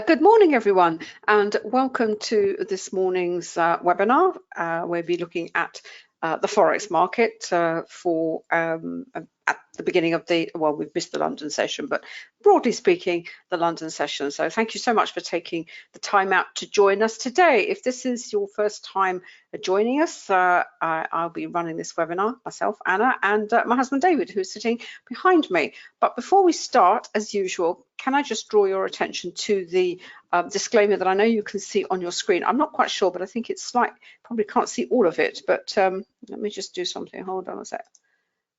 Good morning, everyone, and welcome to this morning's webinar. We'll be looking at the Forex market for at the beginning of the, well, we've missed the London session, but broadly speaking, the London session. So thank you so much for taking the time out to join us today. If this is your first time joining us, I'll be running this webinar, myself, Anna, and my husband, David, who's sitting behind me. But before we start, as usual, can I just draw your attention to the disclaimer that I know you can see on your screen. I'm not quite sure, but I think it's slight, probably can't see all of it, but let me just do something. Hold on a sec.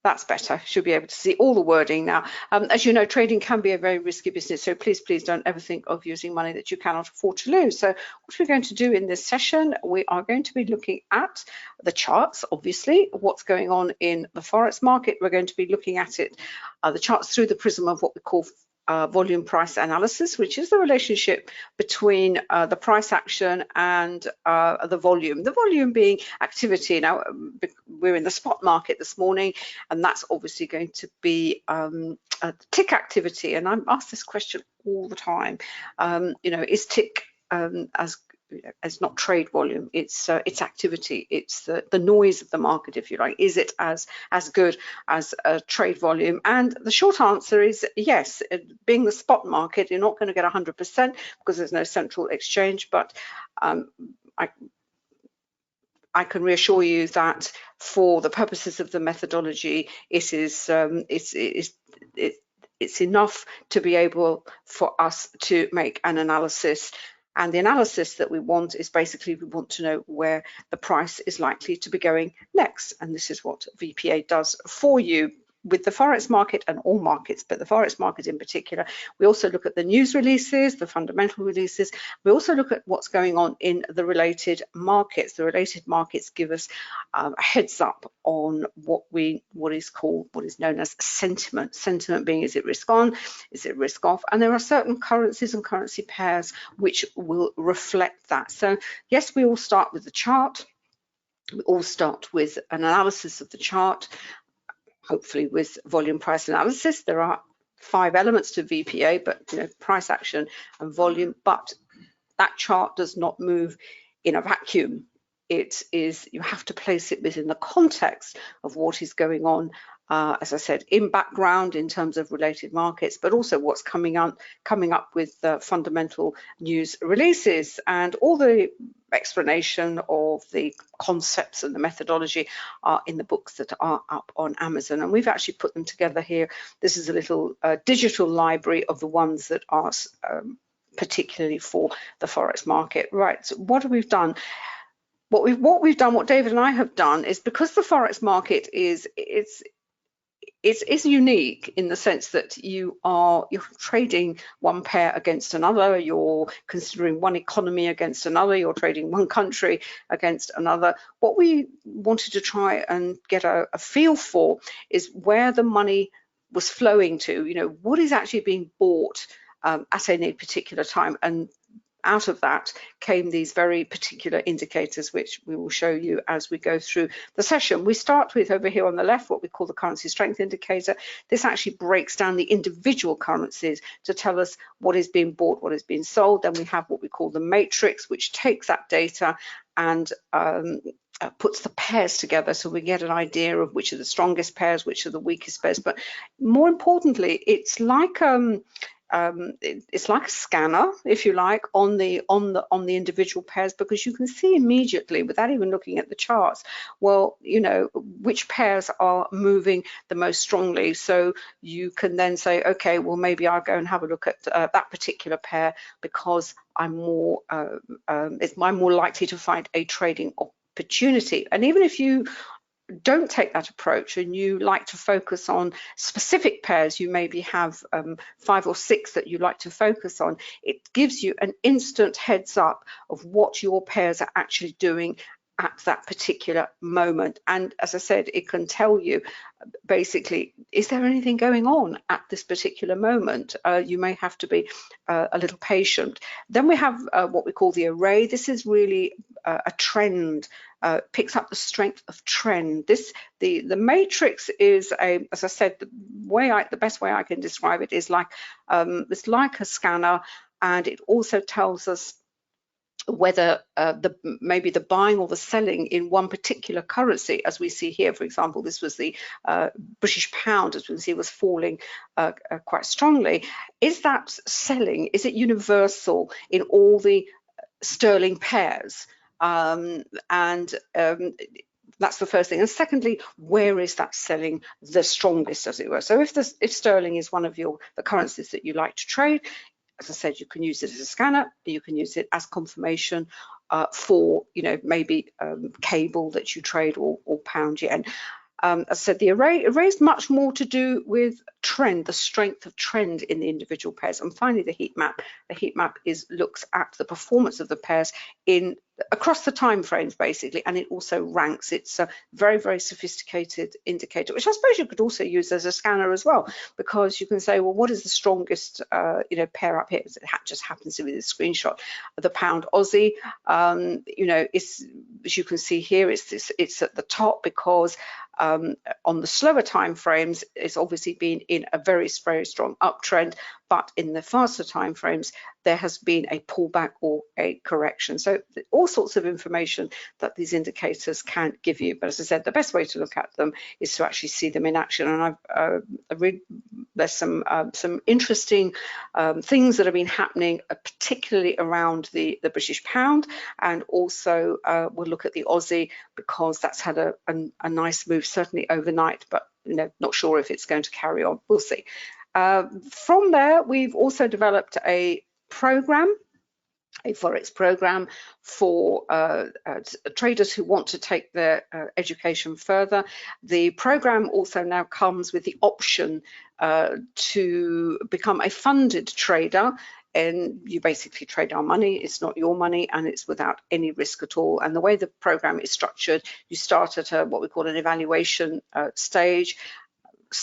That's better. Should be able to see all the wording now. As you know, trading can be a very risky business, so please don't ever think of using money that you cannot afford to lose. So what we're going to do in this session, we are going to be looking at the charts, obviously, what's going on in the Forex market. We're going to be looking at it, the charts through the prism of what we call volume price analysis, which is the relationship between the price action and the volume being activity. Now we're in the spot market this morning, and that's obviously going to be tick activity. And I'm asked this question all the time, you know, is tick as not trade volume, it's activity, it's the noise of the market, if you like. Is it as good as a trade volume? And the short answer is yes. Being the spot market, you're not going to get 100% because there's no central exchange, but I can reassure you that for the purposes of the methodology, it is it's enough to be able for us to make an analysis. And the analysis that we want is basically, we want to know where the price is likely to be going next. And this is what VPA does for you with the Forex market and all markets, but the Forex market in particular. We also look at the news releases, the fundamental releases. We also look at what's going on in the related markets. The related markets give us a heads up on what is known as sentiment. Sentiment being, is it risk on, is it risk off? And there are certain currencies and currency pairs which will reflect that. So yes, we all start with the chart. We all start with an analysis of the chart, hopefully with volume price analysis. There are 5 elements to VPA, but you know, price action and volume, but that chart does not move in a vacuum. It is, you have to place it within the context of what is going on, as I said, in background in terms of related markets, but also what's coming up with fundamental news releases. And all the explanation of the concepts and the methodology are in the books that are up on Amazon, and we've actually put them together here. This is a little digital library of the ones that are particularly for the Forex market. Right, so what have we done? What David and I have done is, because the Forex market is unique in the sense that you're trading one pair against another, you're considering one economy against another, you're trading one country against another. What we wanted to try and get a feel for is where the money was flowing to, you know, what is actually being bought at any particular time. And out of that came these very particular indicators, which we will show you as we go through the session. We start with, over here on the left, what we call the currency strength indicator. This actually breaks down the individual currencies to tell us what is being bought, what is being sold. Then we have what we call the matrix, which takes that data and puts the pairs together, so we get an idea of which are the strongest pairs, which are the weakest pairs. But more importantly, it's like a scanner, if you like, on the individual pairs, because you can see immediately, without even looking at the charts, well, you know, which pairs are moving the most strongly. So you can then say, okay, well, maybe I'll go and have a look at that particular pair because I'm more likely to find a trading opportunity. And even if you don't take that approach and you like to focus on specific pairs, you maybe have 5 or 6 that you like to focus on, it gives you an instant heads up of what your pairs are actually doing at that particular moment. And as I said, it can tell you basically, is there anything going on at this particular moment? You may have to be a little patient. Then we have what we call the array. This is really a trend, picks up the strength of trend. The matrix is as I said, the best way I can describe it is like it's like a scanner, and it also tells us whether maybe the buying or the selling in one particular currency, as we see here. For example, this was the British pound, as we can see, was falling quite strongly. Is that selling? Is it universal in all the sterling pairs? That's the first thing. And secondly, where is that selling the strongest, as it were? So if sterling is one of the currencies that you like to trade, as I said, you can use it as a scanner, you can use it as confirmation for, maybe cable that you trade, or pound yen. As I said, the array is much more to do with trend, the strength of trend in the individual pairs. And finally, the heat map. The heat map looks at the performance of the pairs across the time frames, basically, and it also ranks. It's a very, very sophisticated indicator, which I suppose you could also use as a scanner as well, because you can say, well, what is the strongest pair up here? It just happens to be the screenshot of the pound Aussie. It's, as you can see here, it's at the top because on the slower time frames, it's obviously been in a very, very strong uptrend, but in the faster time frames, there has been a pullback or a correction. So all sorts of information that these indicators can give you. But as I said, the best way to look at them is to actually see them in action. And I read there's some interesting things that have been happening, particularly around the British pound, and also we'll look at the Aussie, because that's had a nice move, certainly overnight, but not sure if it's going to carry on. We'll see. From there, we've also developed a program, a forex program for traders who want to take their education further. The program also now comes with the option to become a funded trader, and you basically trade our money. It's not your money, and it's without any risk at all. And the way the program is structured, you start at what we call an evaluation stage. A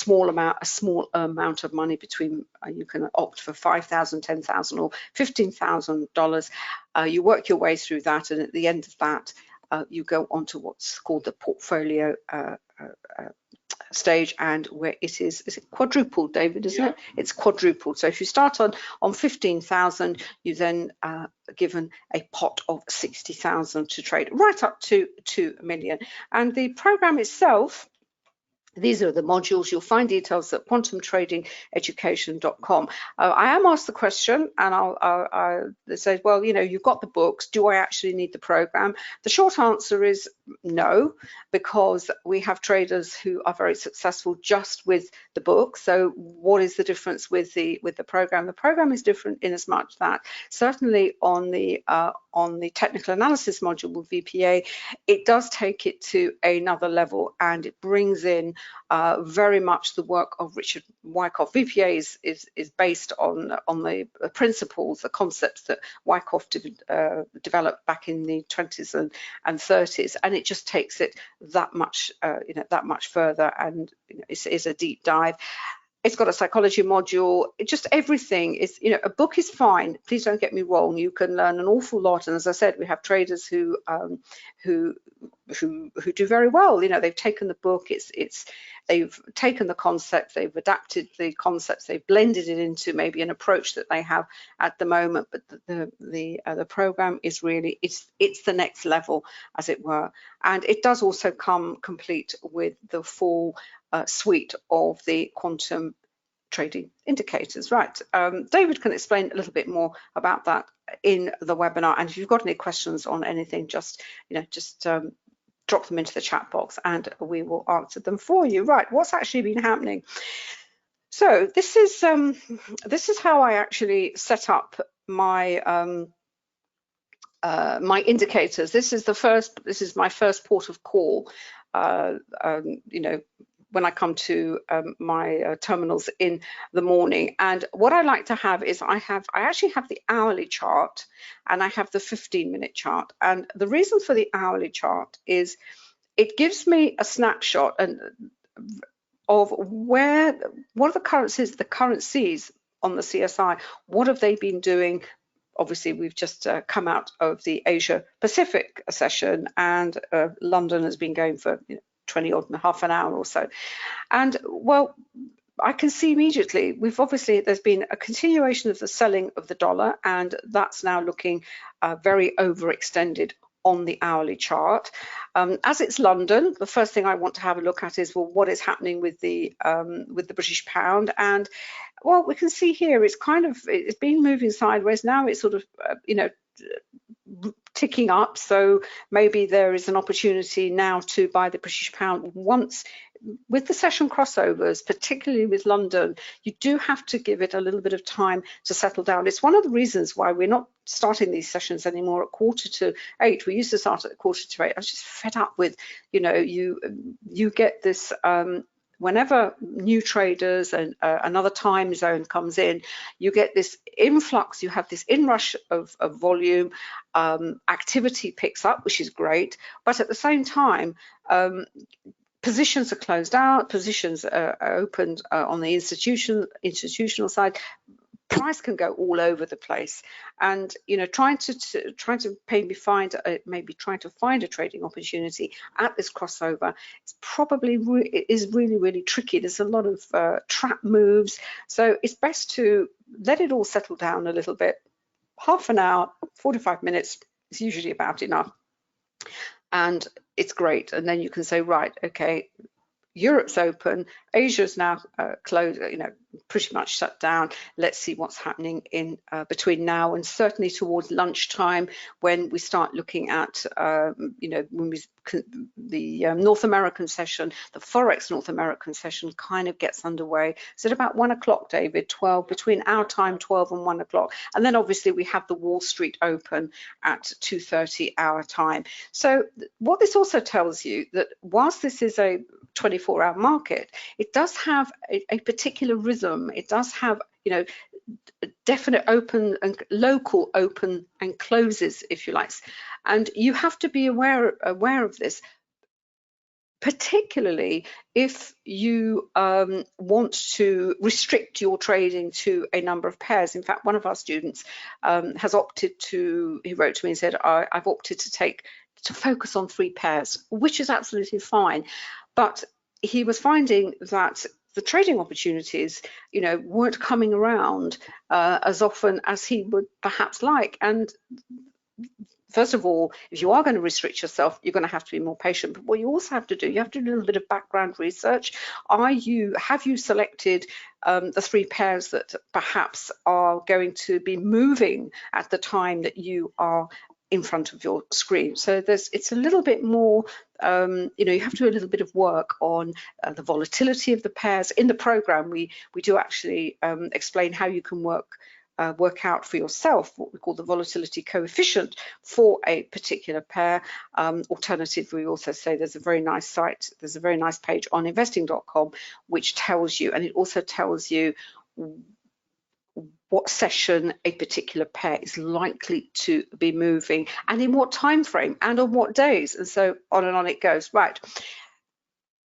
small amount of money between, you can opt for $5,000, $10,000 or $15,000. You work your way through that, and at the end of that, you go on to what's called the portfolio stage, and where is it quadrupled, David, isn't it? It's quadrupled. So if you start on 15,000, you then are given a pot of 60,000 to trade, right up to 2 million. And the program itself, these are the modules. You'll find details at quantumtradingeducation.com. I am asked the question, and I'll say, well, you've got the books. Do I actually need the program? The short answer is no, because we have traders who are very successful just with the book. So what is the difference with the program? The program is different in as much that certainly on the technical analysis module with VPA, it does take it to another level, and it brings in very much the work of Richard Wyckoff. VPA is based on the principles, the concepts that Wyckoff developed back in the 20s and 30s, and it just takes it that much further, and it is a deep dive. It's got a psychology module. Just everything is, a book is fine. Please don't get me wrong. You can learn an awful lot. And as I said, we have traders who do very well. They've taken the book. They've taken the concept. They've adapted the concepts. They've blended it into maybe an approach that they have at the moment. But the program is really it's the next level, as it were. And it does also come complete with the full suite of the quantum trading indicators. Right, David can explain a little bit more about that in the webinar, and if you've got any questions on anything, just drop them into the chat box and we will answer them for you. Right, what's actually been happening? So this is how I actually set up my my indicators. This is my first port of call. When I come to my terminals in the morning. And what I like to have is I actually have the hourly chart, and I have the 15-minute chart. And the reason for the hourly chart is it gives me a snapshot of what are the currencies on the CSI, what have they been doing. Obviously, we've just come out of the Asia Pacific session, and London has been going for 20 odd and half an hour or so. And well, I can see immediately there's been a continuation of the selling of the dollar, and that's now looking very overextended on the hourly chart. As it's London, the first thing I want to have a look at is, well, what is happening with the British pound? And well, we can see here it's been moving sideways. Now it's sort of ticking up, so maybe there is an opportunity now to buy the British pound. Once with the session crossovers, particularly with London, you do have to give it a little bit of time to settle down. It's one of the reasons why we're not starting these sessions anymore at 7:45. We used to start at 7:45. I was just fed up with, you get this whenever new traders and another time zone comes in, you get this influx, you have this inrush of volume, activity picks up, which is great, but at the same time, positions are closed out, positions are opened on the institutional side. Price can go all over the place, and trying to find a trading opportunity at this crossover is probably really tricky. There's a lot of trap moves, so it's best to let it all settle down a little bit. Half an hour, 45 minutes is usually about enough, and it's great. And then you can say, right, okay, Europe's open, Asia's now closed, pretty much shut down. Let's see what's happening in between now and certainly towards lunchtime, when we start looking at, the North American session, the forex North American session kind of gets underway. So at about 1 o'clock, David, 12, between our time, 12 and 1 o'clock. And then obviously we have the Wall Street Open at 2:30 our time. So what this also tells you, that whilst this is a 24-hour market, it does have a particular rhythm. It does have, definite open and local open and closes, if you like. And you have to be aware of this, particularly if you want to restrict your trading to a number of pairs. In fact, one of our students has opted to, he wrote to me and said, I've opted to focus on 3 pairs, which is absolutely fine. But he was finding that the trading opportunities, weren't coming around as often as he would perhaps like. And first of all, if you are going to restrict yourself, you're going to have to be more patient. But what you also have to do, you have to do a little bit of background research. Have you selected the 3 pairs that perhaps are going to be moving at the time that you are in front of your screen? So it's a little bit more, you have to do a little bit of work on the volatility of the pairs. In the program, we do actually explain how you can work out for yourself what we call the volatility coefficient for a particular pair. Alternatively, we also say there's a very nice site, there's a very nice page on investing.com which tells you, and it also tells you what session a particular pair is likely to be moving, and in what time frame, and on what days, and so on and on it goes. Right.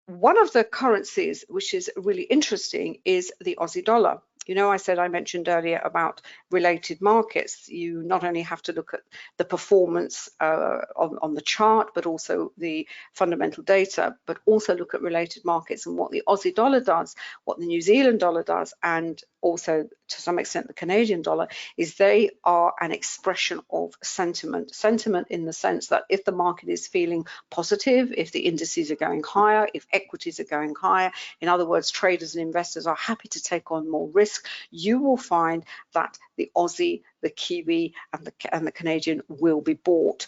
One of the currencies which is really interesting is the Aussie dollar. I mentioned earlier about related markets. You not only have to look at the performance on the chart, but also the fundamental data, but also look at related markets and what the Aussie dollar does, what the New Zealand dollar does, and also to some extent the Canadian dollar, is they are an expression of sentiment. Sentiment in the sense that if the market is feeling positive, if the indices are going higher, if equities are going higher, in other words, traders and investors are happy to take on more risk, you will find that the Aussie, the Kiwi, and the Canadian will be bought.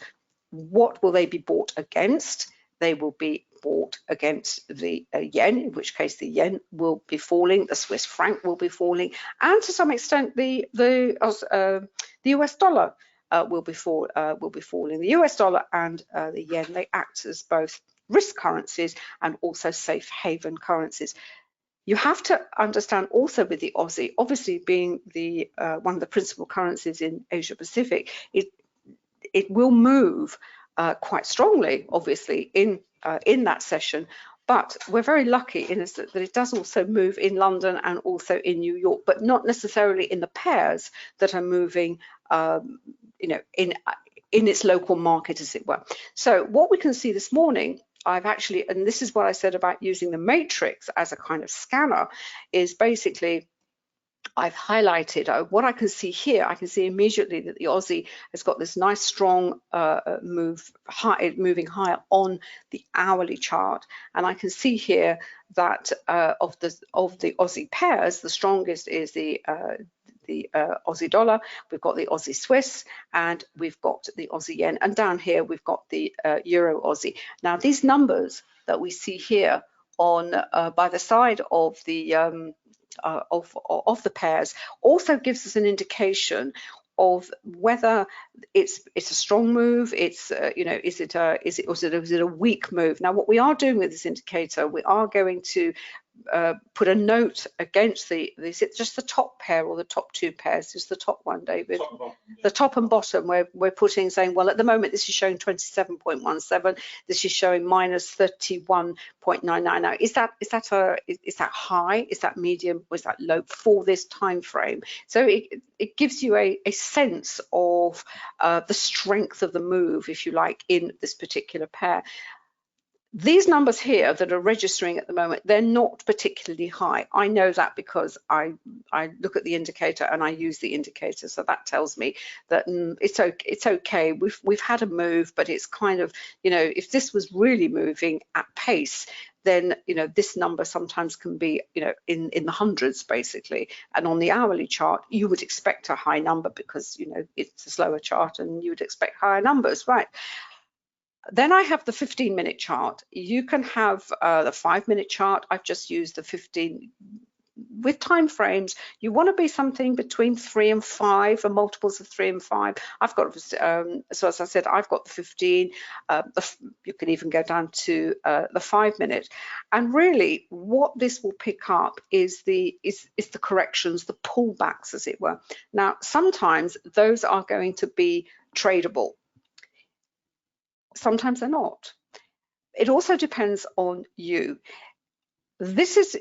What will they be bought against? They will be bought against the yen, in which case the yen will be falling, the Swiss franc will be falling, and to some extent the US dollar will be falling. The US dollar and the yen, they act as both risk currencies and also safe haven currencies. You have to understand also with the Aussie, obviously being the one of the principal currencies in Asia Pacific, it will move quite strongly, obviously, in that session. But we're very lucky in that it does also move in London and also in New York, but not necessarily in the pairs that are moving, in its local market, as it were. So what we can see this morning I've actually, and this is what I said about using the matrix as a kind of scanner, is basically I've highlighted what I can see here. I can see immediately that the Aussie has got this nice strong move, moving higher on the hourly chart, and I can see here that of the Aussie pairs, the strongest is the Aussie dollar, we've got the Aussie Swiss, and we've got the Aussie yen, and down here we've got the Euro Aussie. Now these numbers that we see here on by the side of the pairs also gives us an indication of whether it's a strong move, it's is it a weak move. Now what we are doing with this indicator, we are going to put a note against is it just the top pair or the top two pairs? Just the top one, David? The top and bottom, where we're putting, saying, well, at the moment this is showing 27.17, this is showing minus 31.99. Now, is that high? Is that medium? Or is that low for this time frame? So it gives you a sense of the strength of the move, if you like, in this particular pair. These numbers here that are registering at the moment, they're not particularly high. I know that because I look at the indicator and I use the indicator, so that tells me that it's okay. We've had a move, but it's kind of, if this was really moving at pace, then this number sometimes can be in the hundreds basically, and on the hourly chart you would expect a high number because it's a slower chart and you would expect higher numbers, right? Then I have the 15-minute chart. You can have the 5-minute chart. I've just used the 15. With time frames, you want to be something between 3 and 5, or multiples of 3 and 5. I've got, so as I said, I've got the 15. You can even go down to the 5-minute. And really, what this will pick up is the corrections, the pullbacks, as it were. Now, sometimes those are going to be tradable. Sometimes they're not. It also depends on you. This is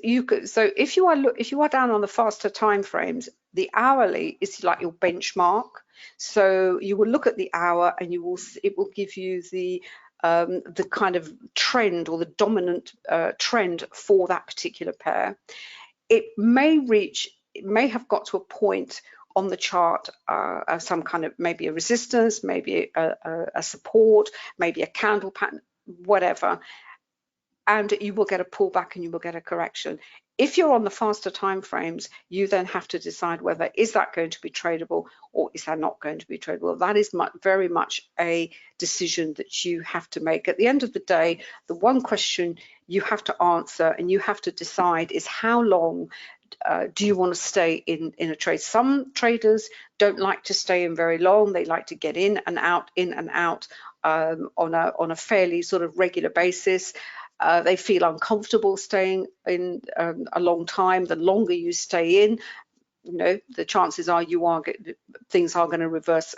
so if you are down on the faster time frames, the hourly is like your benchmark. So you will look at the hour and it will give you the kind of trend or the dominant trend for that particular pair. It may have got to a point on the chart, some kind of maybe a resistance, maybe a support, maybe a candle pattern, whatever, and you will get a pullback and you will get a correction. If you're on the faster time frames, you then have to decide whether is that going to be tradable or is that not going to be tradable. That is very much a decision that you have to make. At the end of the day, the one question you have to answer and you have to decide is how long do you want to stay in a trade. Some traders don't like to stay in very long. They like to get in and out on a fairly sort of regular basis. They feel uncomfortable staying in a long time. The longer you stay in, the chances are things are going to reverse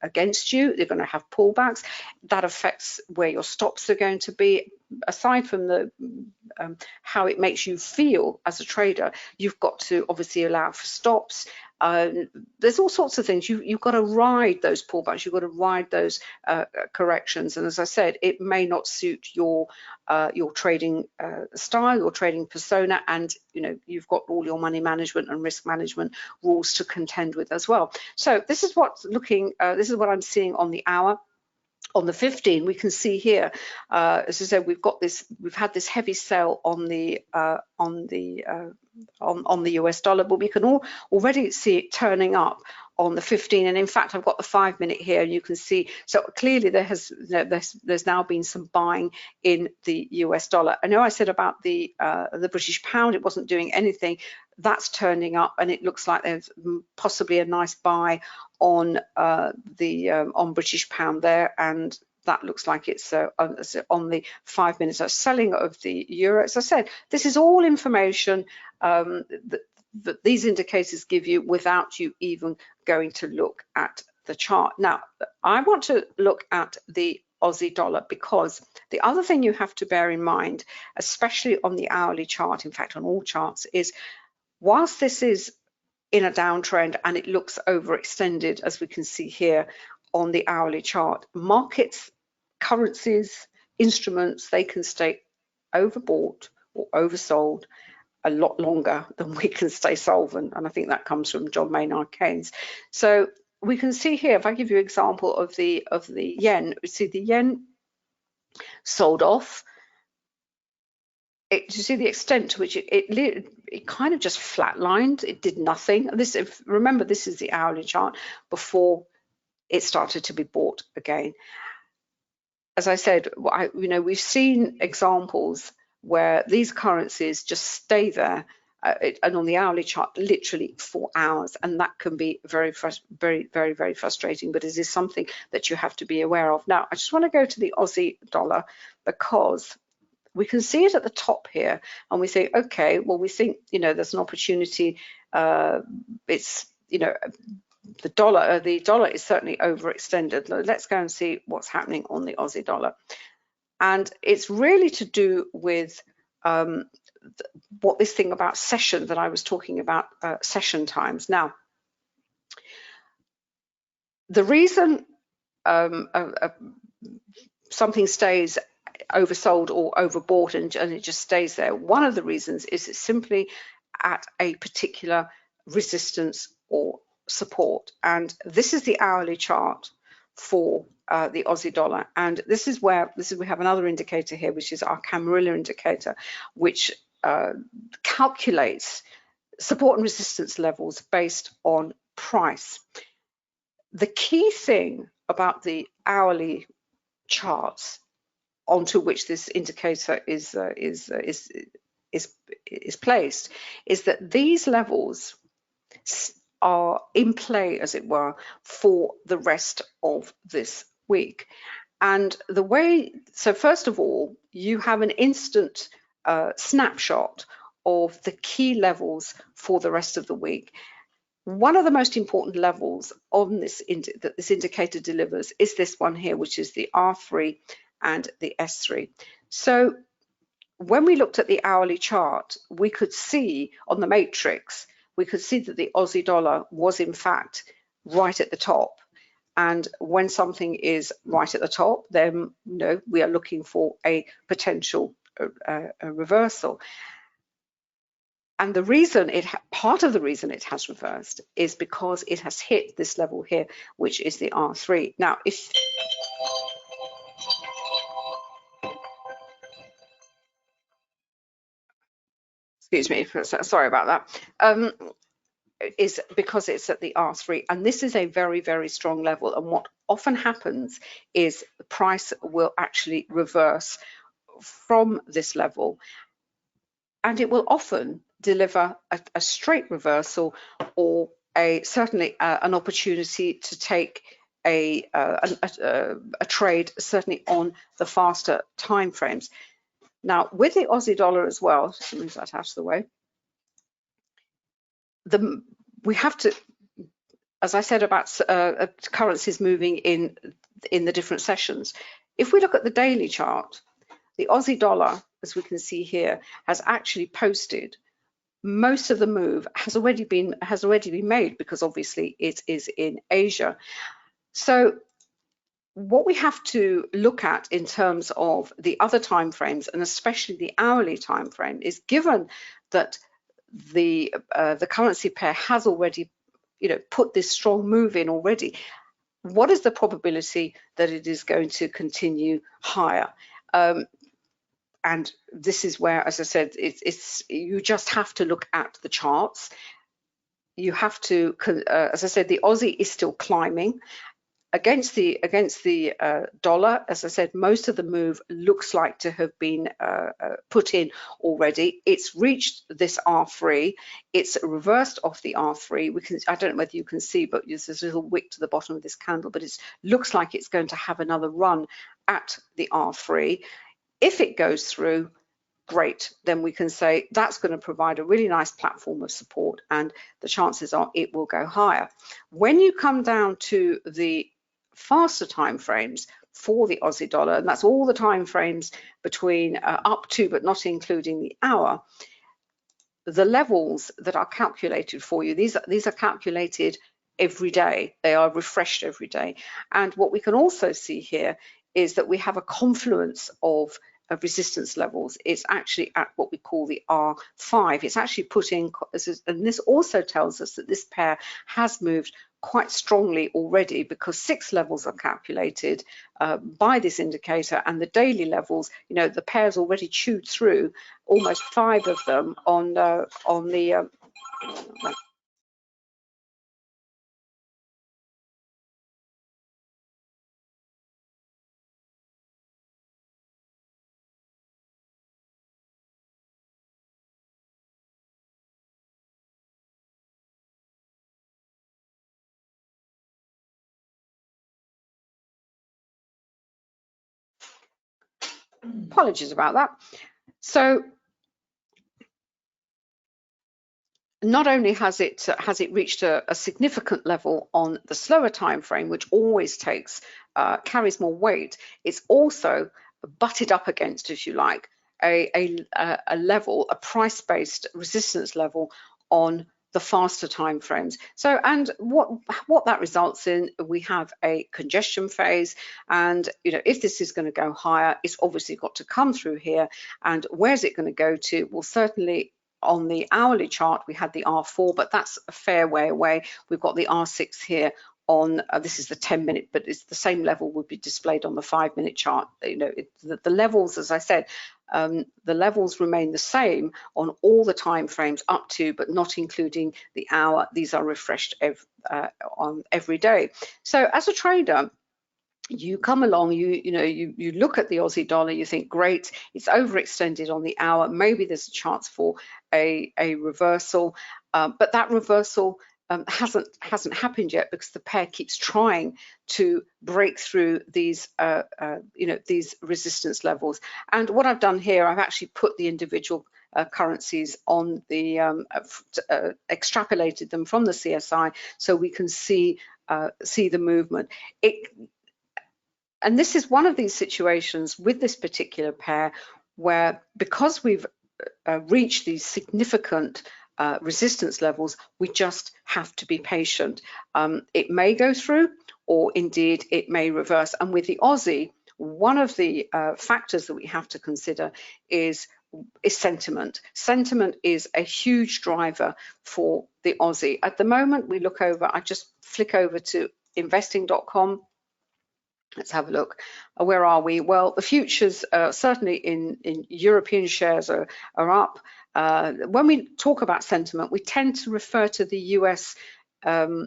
against you. They're going to have pullbacks. That affects where your stops are going to be. Aside from the how it makes you feel as a trader, you've got to obviously allow for stops. There's all sorts of things. You've got to ride those pullbacks. You've got to ride those corrections. And as I said, it may not suit your trading style, your trading persona, and you've got all your money management and risk management rules to contend with as well. So this is what I'm seeing on the hour. On the 15, we can see here, as I said, we've had this heavy sell on the US dollar, but we can already see it turning up on the 15, and in fact I've got the 5-minute here, and you can see, so clearly there's now been some buying in the US dollar. I know I said about the British pound, it wasn't doing anything. That's turning up, and it looks like there's possibly a nice buy on on British pound there, and that looks like it's on the 5 minutes. So selling of the euro. As I said, this is all information that these indicators give you without you even going to look at the chart. Now, I want to look at the Aussie dollar, because the other thing you have to bear in mind, especially on the hourly chart, in fact on all charts, is whilst this is in a downtrend and it looks overextended, as we can see here on the hourly chart, markets, currencies, instruments, they can stay overbought or oversold a lot longer than we can stay solvent, and I think that comes from John Maynard Keynes. So we can see here, if I give you an example of the yen, we see the yen sold off. You see the extent to which it kind of just flatlined. It did nothing. Remember, this is the hourly chart before it started to be bought again. As I said, we've seen examples where these currencies just stay there, and on the hourly chart, literally for hours, and that can be very, very frustrating. But it is something that you have to be aware of. Now, I just want to go to the Aussie dollar, because we can see it at the top here, and we say, okay, well, we think there's an opportunity. It's the dollar is certainly overextended. Let's go and see what's happening on the Aussie dollar. And it's really to do with what this thing about session that I was talking about, session times. Now, the reason something stays oversold or overbought and it just stays there, one of the reasons is it's simply at a particular resistance or support, and this is the hourly chart for the Aussie dollar, and this is where we have another indicator here, which is our Camarilla Indicator, which calculates support and resistance levels based on price. The key thing about the hourly charts onto which this indicator is placed is that these levels are in play, as it were, for the rest of this week. And the way, so first of all, you have an instant snapshot of the key levels for the rest of the week. One of the most important levels on this that this indicator delivers is this one here, which is the R3 and the S3. So when we looked at the hourly chart, we could see on the matrix, we could see that the Aussie dollar was in fact right at the top. And when something is right at the top, then we are looking for a potential a reversal. And the reason part of the reason it has reversed is because it has hit this level here, which is the R3. Now, excuse me, sorry about that, is because it's at the R3, and this is a very, very strong level. And what often happens is the price will actually reverse from this level, and it will often deliver a straight reversal or certainly an opportunity to take a trade, certainly on the faster time frames. Now, with the Aussie dollar as well, just move that out of the way, we have to, as I said about currencies moving in the different sessions, if we look at the daily chart, the Aussie dollar, as we can see here, has actually posted most of the move has already been made, because obviously it is in Asia. So what we have to look at in terms of the other time frames, and especially the hourly time frame, is given that the currency pair has already put this strong move in already, what is the probability that it is going to continue higher? And this is where, as I said, you just have to look at the charts. You have to, as I said, the Aussie is still climbing against the dollar. As I said, most of the move looks like to have been put in already. It's reached this R3. It's reversed off the R3. I don't know whether you can see, but there's this little wick to the bottom of this candle, but it looks like it's going to have another run at the R3. If it goes through, great, then we can say that's going to provide a really nice platform of support, and the chances are it will go higher. When you come down to the faster time frames for the Aussie dollar, and that's all the time frames between up to but not including the hour, the levels that are calculated for you, these are calculated every day. They are refreshed every day. And what we can also see here is that we have a confluence of resistance levels. It's actually at what we call the R5. It's actually putting, and this also tells us that this pair has moved quite strongly already, because 6 levels are calculated by this indicator, and the daily levels, you know, the pair's already chewed through almost 5 of them on the apologies about that. So not only has it reached a significant level on the slower time frame, which always carries more weight, it's also butted up against, if you like, a level, a price-based resistance level on the faster time frames. So, and what that results in, we have a congestion phase, and you know, if this is going to go higher, it's obviously got to come through here. And where's it going to go to? Well, certainly on the hourly chart we had the R4, but that's a fair way away. We've got the R6 here on this is the 10-minute, but it's the same level would be displayed on the 5-minute chart. You know, the levels, as I said, the levels remain the same on all the time frames up to, but not including the hour. These are refreshed on every day. So as a trader, you come along, you look at the Aussie dollar, you think, great, it's overextended on the hour, maybe there's a chance for a reversal, but that reversal hasn't happened yet, because the pair keeps trying to break through these these resistance levels. And what I've done here, I've actually put the individual currencies on the extrapolated them from the CSI, so we can see the movement. And this is one of these situations with this particular pair where, because we've reached these significant resistance levels, we just have to be patient. It may go through, or indeed it may reverse. And with the Aussie, one of the factors that we have to consider is sentiment. Sentiment is a huge driver for the Aussie. At the moment, we look over, I just flick over to investing.com. Let's have a look. Where are we? Well, the futures, certainly in European shares, are up. When we talk about sentiment, we tend to refer to the US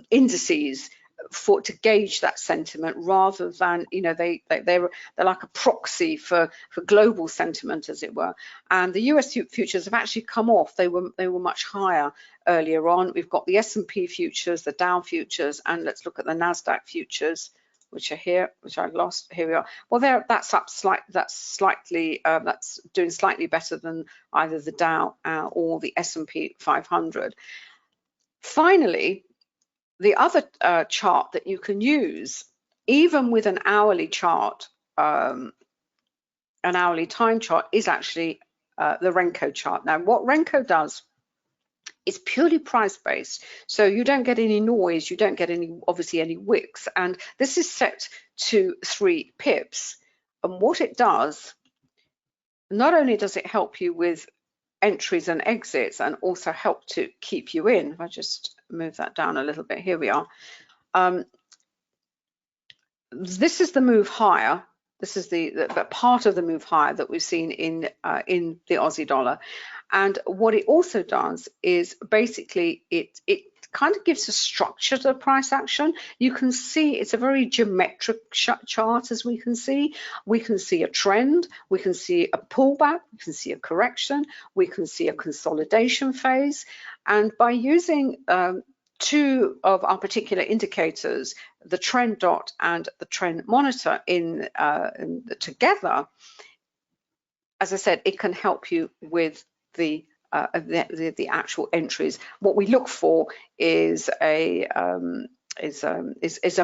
indices to gauge that sentiment, rather than, you know, they're like a proxy for global sentiment, as it were. And the US futures have actually come off. They were much higher earlier on. We've got the S&P futures, the Dow futures, and let's look at the NASDAQ futures, which are here, which I lost. Here we are. Well, that's up slightly. That's doing slightly better than either the Dow or the S&P 500. Finally, the other chart that you can use, even with an hourly chart, an hourly time chart, is actually the Renko chart. Now, what Renko does, it's purely price-based, so you don't get any noise, you don't get obviously any wicks, and this is set to 3 pips. And what it does, not only does it help you with entries and exits, and also help to keep you in. If I just move that down a little bit, here we are. This is the move higher. This is the part of the move higher that we've seen in the Aussie dollar. And what it also does is basically it kind of gives a structure to the price action. You can see it's a very geometric chart, as we can see. We can see a trend, we can see a pullback, we can see a correction, we can see a consolidation phase. And by using 2 of our particular indicators, the trend dot and the trend monitor together, as I said, it can help you with the actual entries. What we look for is a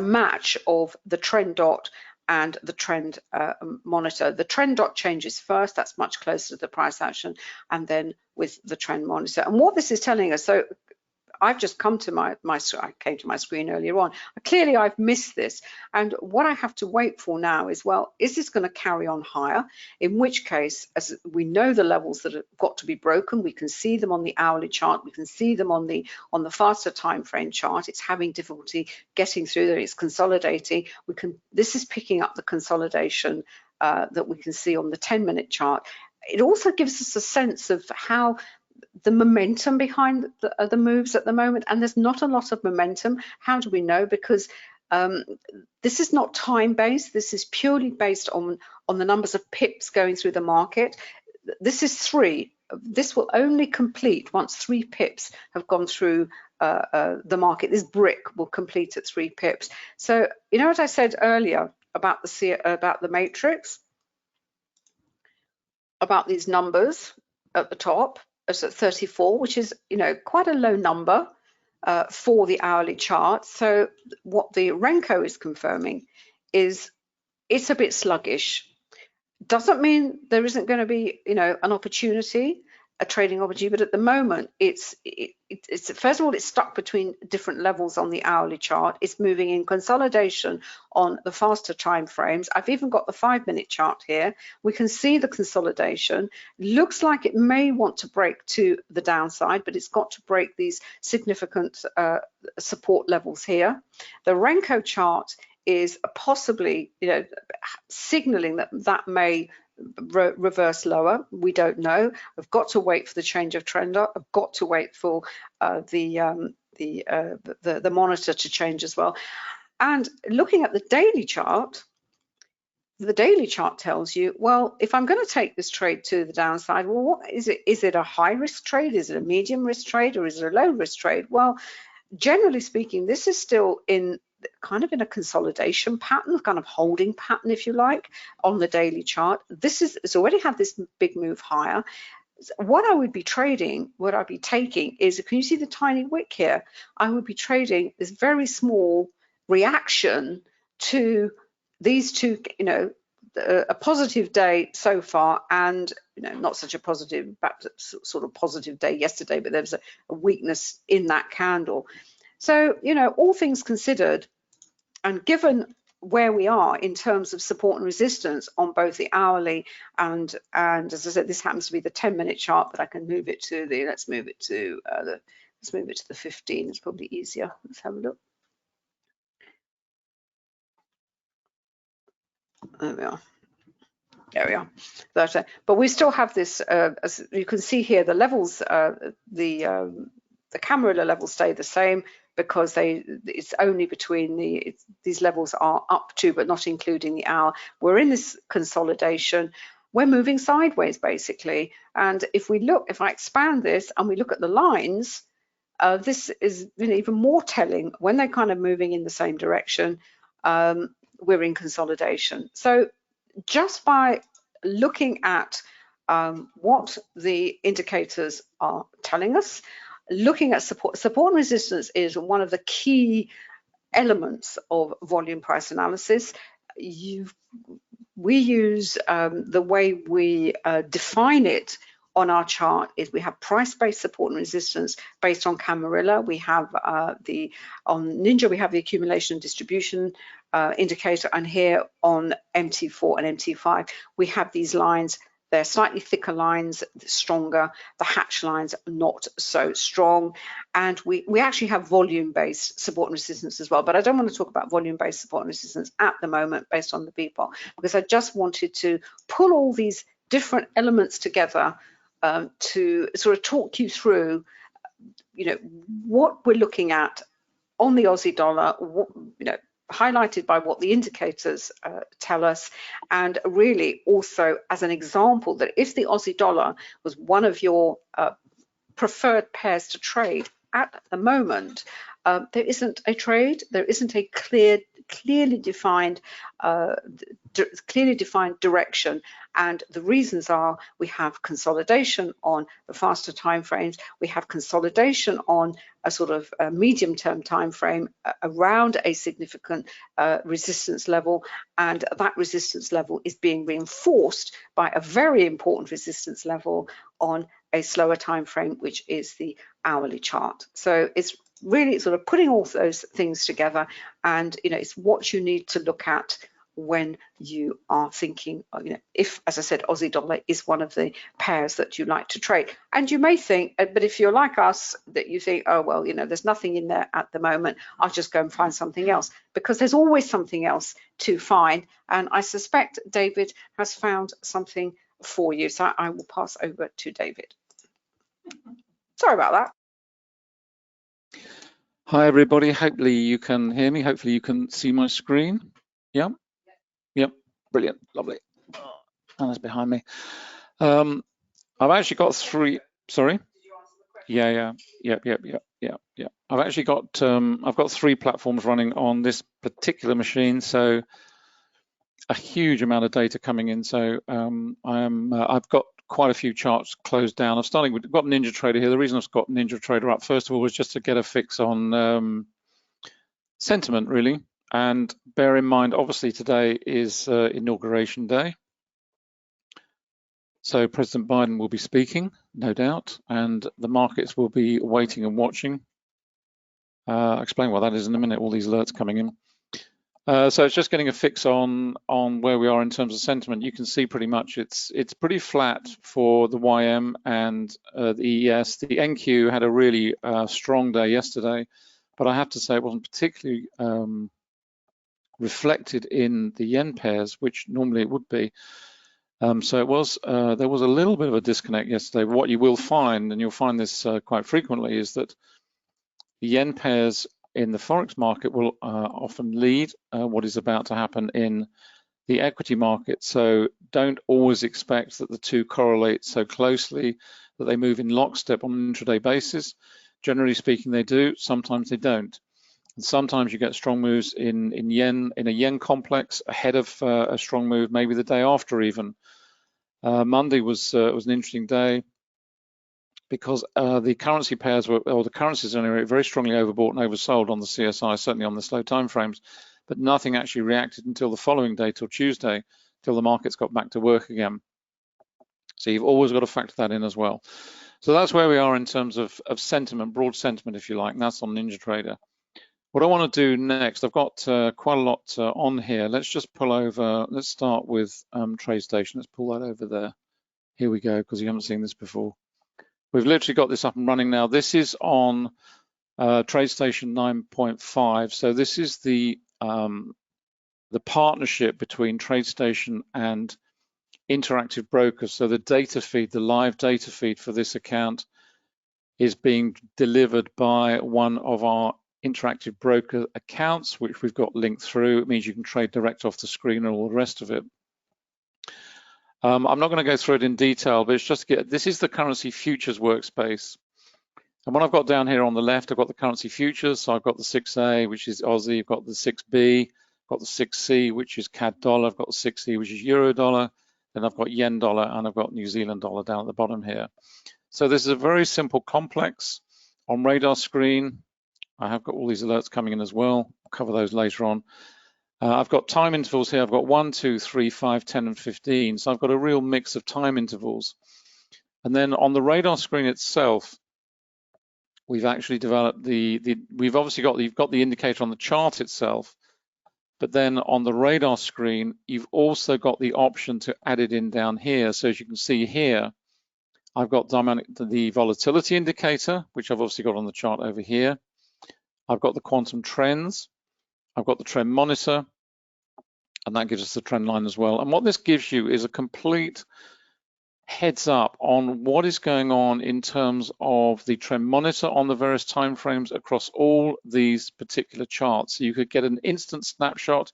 match of the trend dot and the trend monitor. The trend dot changes first, that's much closer to the price action, and then with the trend monitor. And what this is telling us, so I've just come to I came to my screen earlier on. Clearly I've missed this, and what I have to wait for now is, well, is this going to carry on higher? In which case, as we know the levels that have got to be broken, we can see them on the hourly chart, we can see them on the faster time frame chart. It's having difficulty getting through there, it's consolidating. This is picking up the consolidation that we can see on the 10-minute chart. It also gives us a sense of how the momentum behind the moves at the moment, and there's not a lot of momentum. How do we know? Because this is not time-based. This is purely based on the numbers of pips going through the market. This is 3. This will only complete once 3 pips have gone through the market. This brick will complete at 3 pips. So you know what I said earlier about the matrix, about these numbers at the top, as at 34, which is, you know, quite a low number for the hourly chart. So what the Renko is confirming is it's a bit sluggish. Doesn't mean there isn't going to be, you know, an opportunity, a trading opportunity, but at the moment it's first of all, it's stuck between different levels on the hourly chart. It's moving in consolidation on the faster time frames. I've even got the 5-minute chart here. We can see the consolidation. Looks like it may want to break to the downside, but it's got to break these significant support levels here. The Renko chart is possibly, you know, signaling that may reverse lower. We don't know. I've got to wait for the change of trend. I've got to wait for the monitor to change as well. And looking at the daily chart tells you, well, if I'm going to take this trade to the downside, well, what is it? Is it a high risk trade? Is it a medium risk trade? Or is it a low risk trade? Well, generally speaking, this is still kind of in a consolidation pattern, kind of holding pattern, if you like, on the daily chart. It's already had this big move higher. What I would be trading, what I'd be taking is, can you see the tiny wick here? I would be trading this very small reaction to these two, you know, a positive day so far, and, you know, not such a positive, but sort of positive day yesterday, but there was a weakness in that candle. So, you know, all things considered, and given where we are in terms of support and resistance on both the hourly and as I said, this happens to be the 10-minute chart, but I can move it to the, let's move it to the 15. It's probably easier. Let's have a look. There we are. There we are. But we still have this, as you can see here, the levels, the Camarilla levels stay the same, because it's only between these levels are up to, but not including the hour. We're in this consolidation. We're moving sideways basically. And if I expand this and we look at the lines, this is, you know, even more telling. When they're kind of moving in the same direction, we're in consolidation. So just by looking at what the indicators are telling us, looking at support and resistance is one of the key elements of volume price analysis. We use the way we define it on our chart is we have price-based support and resistance based on Camarilla. We have on Ninja, we have the accumulation and distribution indicator, and here on MT4 and MT5, we have these lines. They're slightly thicker lines, stronger. The hatch lines are not so strong. And we actually have volume-based support and resistance as well. But I don't want to talk about volume-based support and resistance at the moment based on the BPOL, because I just wanted to pull all these different elements together to sort of talk you through, you know, what we're looking at on the Aussie dollar, you know, highlighted by what the indicators tell us, and really also as an example that if the Aussie dollar was one of your preferred pairs to trade at the moment, there isn't a trade, there isn't a clearly defined direction, and the reasons are we have consolidation on the faster time frames, we have consolidation on a sort of a medium-term time frame around a significant resistance level, and that resistance level is being reinforced by a very important resistance level on a slower time frame, which is the hourly chart. So it's really sort of putting all those things together, and it's what you need to look at when you are thinking, if, as I said, Aussie dollar is one of the pairs that you like to trade. And you may think, but if you're like us, that you think, oh, well, there's nothing in there at the moment, I'll just go and find something else, because there's always something else to find. And I suspect David has found something for you. So I will pass over to David. Sorry about that. Hi, everybody. Hopefully you can hear me. Hopefully you can see my screen. Yeah? Yep. Brilliant. Lovely. Anna's behind me. I've actually got three. Sorry? Yeah. I've actually got I've got 3 platforms running on this particular machine, so a huge amount of data coming in. So I've got quite a few charts closed down. I've got NinjaTrader here. The reason I've got NinjaTrader up, first of all, was just to get a fix on sentiment, really. And bear in mind, obviously today is Inauguration Day. So President Biden will be speaking, no doubt, and the markets will be waiting and watching. I'll explain what that is in a minute, all these alerts coming in. So it's just getting a fix on where we are in terms of sentiment. You can see pretty much it's pretty flat for the YM and the ES. The NQ had a really strong day yesterday, but I have to say it wasn't particularly reflected in the yen pairs, which normally it would be. So it was there was a little bit of a disconnect yesterday. What you will find, and you'll find this quite frequently, is that the yen pairs in the forex market will often lead what is about to happen in the equity market. So don't always expect that the two correlate so closely that they move in lockstep on an intraday basis. Generally speaking, they do. Sometimes they don't. And sometimes you get strong moves in yen, in a yen complex ahead of a strong move, maybe the day after even. Monday was an interesting day, because the currency pairs were, or the currencies anyway, very strongly overbought and oversold on the CSI, certainly on the slow time frames, but nothing actually reacted until the following day, till Tuesday, till the markets got back to work again. So you've always got to factor that in as well. So that's where we are in terms of sentiment, broad sentiment, if you like, and that's on NinjaTrader. What I want to do next, I've got quite a lot on here. Let's just pull over, let's start with TradeStation. Let's pull that over there. Here we go, because you haven't seen this before. We've literally got this up and running now. This is on TradeStation 9.5. So this is the partnership between TradeStation and Interactive Brokers. So the data feed, the live data feed for this account is being delivered by one of our Interactive Broker accounts, which we've got linked through. It means you can trade direct off the screen and all the rest of it. I'm not going to go through it in detail, but it's just this is the currency futures workspace. And what I've got down here on the left, I've got the currency futures. So I've got the 6A, which is Aussie. I've got the 6B, I've got the 6C, which is CAD dollar. I've got the 6E, which is Euro dollar. Then I've got yen dollar, and I've got New Zealand dollar down at the bottom here. So this is a very simple complex on radar screen. I have got all these alerts coming in as well. I'll cover those later on. I've got time intervals here. I've got 1, 2, 3, 5, 10, and 15. So I've got a real mix of time intervals. And then on the radar screen itself, we've actually developed we've obviously got, you've got the indicator on the chart itself, but then on the radar screen, you've also got the option to add it in down here. So as you can see here, I've got the volatility indicator, which I've obviously got on the chart over here. I've got the quantum trends. I've got the trend monitor, and that gives us the trend line as well. And what this gives you is a complete heads up on what is going on in terms of the trend monitor on the various time frames across all these particular charts. So you could get an instant snapshot.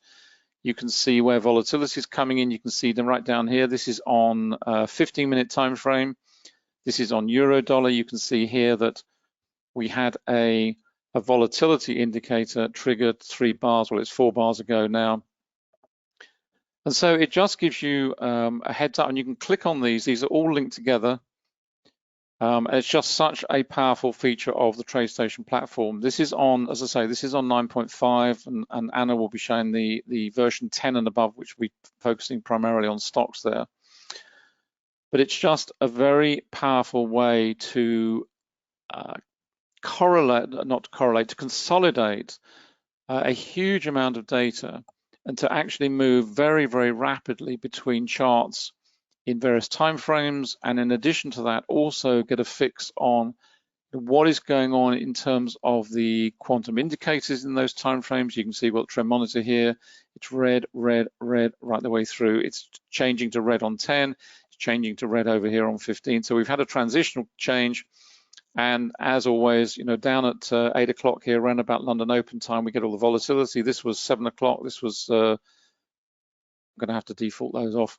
You can see where volatility is coming in. You can see them right down here. This is on a 15-minute time frame. This is on Euro dollar. You can see here that we had a volatility indicator triggered 3 bars. Well, it's 4 bars ago now. And so it just gives you a heads up, and you can click on these. These are all linked together. It's just such a powerful feature of the TradeStation platform. This is on, as I say, this is on 9.5, and Anna will be showing the version 10 and above, which we're focusing primarily on stocks there. but it's just a very powerful way to to consolidate a huge amount of data and to actually move very, very rapidly between charts in various timeframes, and in addition to that, also get a fix on what is going on in terms of the quantum indicators in those timeframes. You can see what trend monitor here, it's red, red, red right the way through. It's changing to red on 10, it's changing to red over here on 15. So we've had a transitional change. And as always, you know, down at 8 o'clock here, around about London open time, we get all the volatility. This was 7 o'clock. This was, I'm going to have to default those off.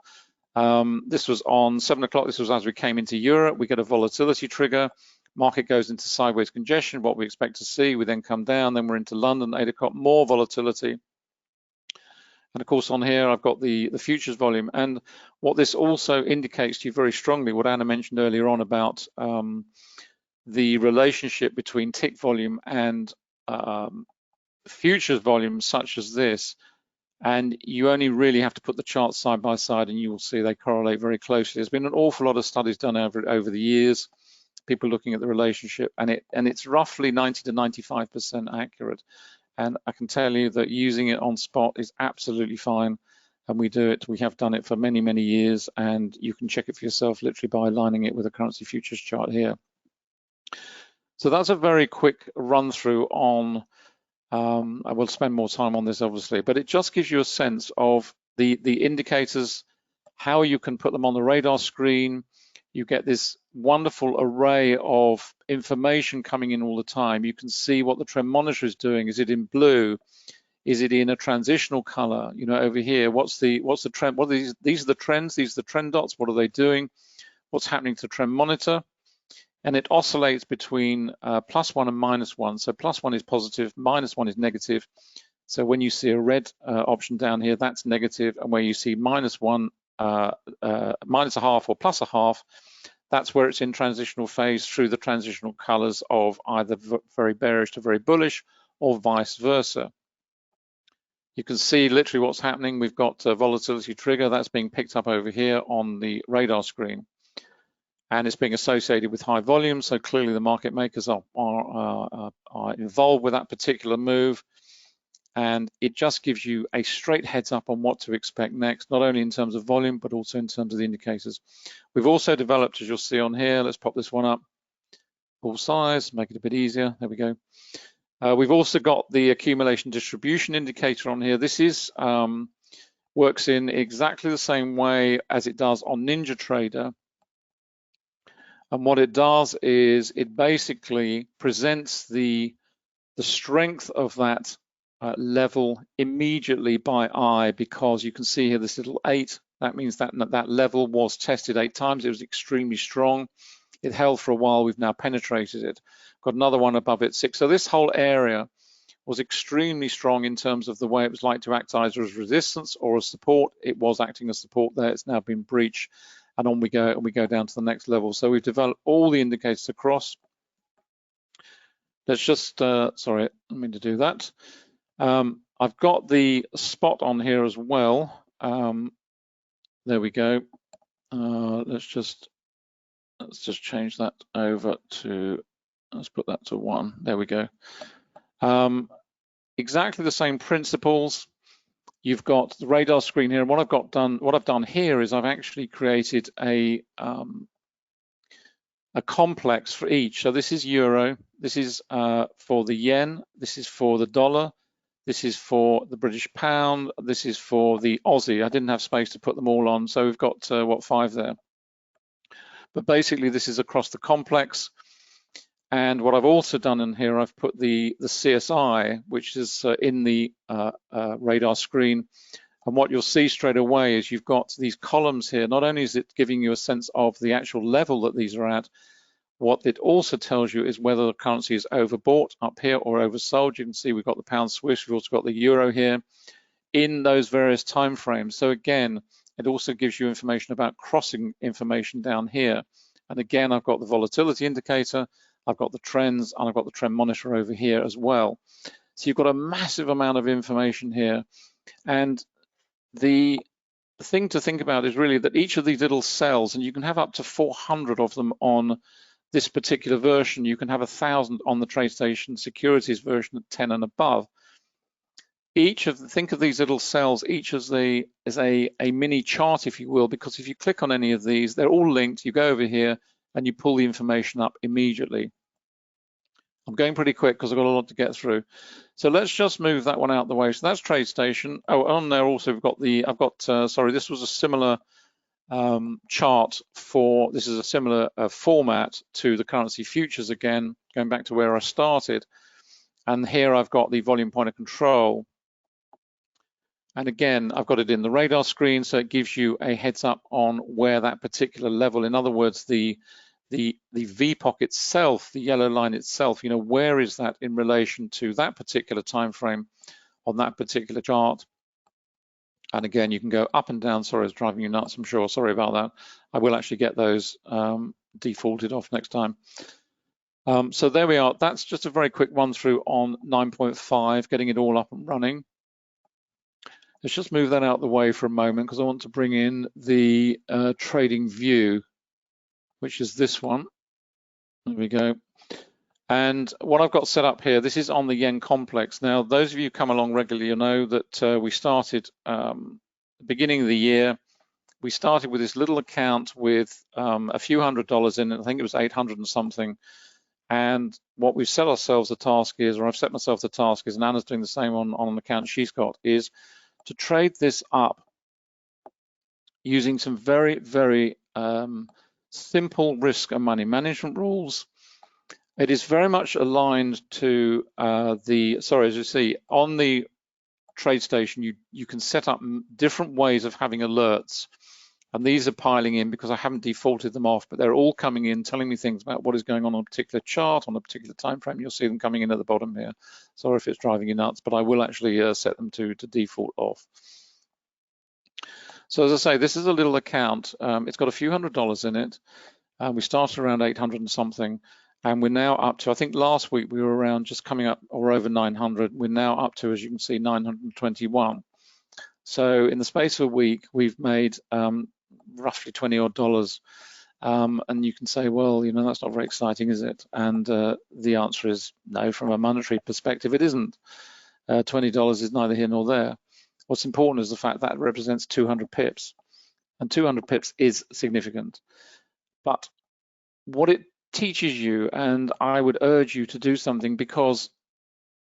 This was on 7 o'clock. This was as we came into Europe. We get a volatility trigger. Market goes into sideways congestion, what we expect to see. We then come down. Then we're into London, 8 o'clock, more volatility. And of course, on here, I've got the futures volume. And what this also indicates to you very strongly, what Anna mentioned earlier on about the relationship between tick volume and futures volume such as this, and you only really have to put the charts side by side and you will see they correlate very closely. There's been an awful lot of studies done over the years, people looking at the relationship, and it's roughly 90 to 95% accurate. And I can tell you that using it on spot is absolutely fine, and we have done it for many, many years, and you can check it for yourself literally by aligning it with a currency futures chart here. So that's a very quick run through on, I will spend more time on this obviously, but it just gives you a sense of the indicators, how you can put them on the radar screen. You get this wonderful array of information coming in all the time. You can see what the trend monitor is doing. Is it in blue? Is it in a transitional color? You know, over here, what's the trend? What are these are the trends, these are the trend dots. What are they doing? What's happening to the trend monitor? And it oscillates between +1 and -1. So +1 is positive, -1 is negative. So when you see a red option down here, that's negative. And where you see -1, -0.5 or +0.5, that's where it's in transitional phase through the transitional colors of either very bearish to very bullish or vice versa. You can see literally what's happening. We've got a volatility trigger that's being picked up over here on the radar screen. And it's being associated with high volume, so clearly the market makers are involved with that particular move, and it just gives you a straight heads up on what to expect next, not only in terms of volume, but also in terms of the indicators. We've also developed, as you'll see on here, let's pop this one up, full size, make it a bit easier, there we go. We've also got the accumulation distribution indicator on here. This is works in exactly the same way as it does on NinjaTrader. And what it does is it basically presents the strength of that level immediately by eye, because you can see here this little 8. That means that that level was tested 8 times. It was extremely strong. It held for a while. We've now penetrated it. Got another one above it, 6. So this whole area was extremely strong in terms of the way it was like to act either as resistance or as support. It was acting as support there. It's now been breached. And on we go, and we go down to the next level. So we've developed all the indicators across. Let's just, sorry, I mean to do that. I've got the spot on here as well. There we go. Let's just change that over to, let's put that to 1. There we go. Exactly the same principles. You've got the radar screen here, and what I've done here is I've actually created a complex for each. So this is euro, this is for the yen, this is for the dollar, this is for the British pound, this is for the Aussie. I didn't have space to put them all on, so we've got what, 5 there. But basically, this is across the complex. And what I've also done in here, I've put the CSI, which is in the radar screen. And what you'll see straight away is you've got these columns here. Not only is it giving you a sense of the actual level that these are at, what it also tells you is whether the currency is overbought up here or oversold. You can see we've got the pound Swiss, we've also got the euro here in those various time frames. So again, it also gives you information about crossing information down here. And again, I've got the volatility indicator, I've got the trends, and I've got the trend monitor over here as well. So you've got a massive amount of information here. And the thing to think about is really that each of these little cells, and you can have up to 400 of them on this particular version, you can have 1,000 on the TradeStation Securities version at 10 and above. Think of these little cells, each as a mini chart, if you will, because if you click on any of these, they're all linked. You go over here and you pull the information up immediately. I'm going pretty quick because I've got a lot to get through. So let's just move that one out of the way. So that's TradeStation. Oh, on there also we've got sorry, this was a similar chart this is a similar format to the currency futures again, going back to where I started. And here I've got the volume point of control. And again, I've got it in the radar screen, so it gives you a heads up on where that particular level, in other words, the VPOC itself, the yellow line itself, where is that in relation to that particular time frame on that particular chart? And again, you can go up and down. Sorry, it's driving you nuts, I'm sure. Sorry about that. I will actually get those defaulted off next time. So there we are. That's just a very quick run through on 9.5, getting it all up and running. Let's just move that out of the way for a moment because I want to bring in the trading view, which is this one. There we go. And what I've got set up here, this is on the yen complex. Now, those of you who come along regularly, you know that we started beginning of the year. We started with this little account with a few $100s in it. I think it was 800 and something. And what we've set ourselves the task is, or I've set myself the task is, and Anna's doing the same on an account she's got, is to trade this up using some very, very simple risk and money management rules. It is very much aligned to as you see, on the TradeStation, you can set up different ways of having alerts. And these are piling in because I haven't defaulted them off, but they're all coming in, telling me things about what is going on a particular chart, on a particular time frame. You'll see them coming in at the bottom here. Sorry if it's driving you nuts, but I will actually set them to default off. So as I say, this is a little account. It's got a few $100s in it. We started around 800 and something, and we're now up to, I think last week we were around just coming up or over 900. We're now up to, as you can see, 921. So in the space of a week, we've made roughly 20 odd dollars. And you can say, well, that's not very exciting, is it? And the answer is no, from a monetary perspective, it isn't. $20 is neither here nor there. What's important is the fact that represents 200 pips, and 200 pips is significant. But what it teaches you, and I would urge you to do something, because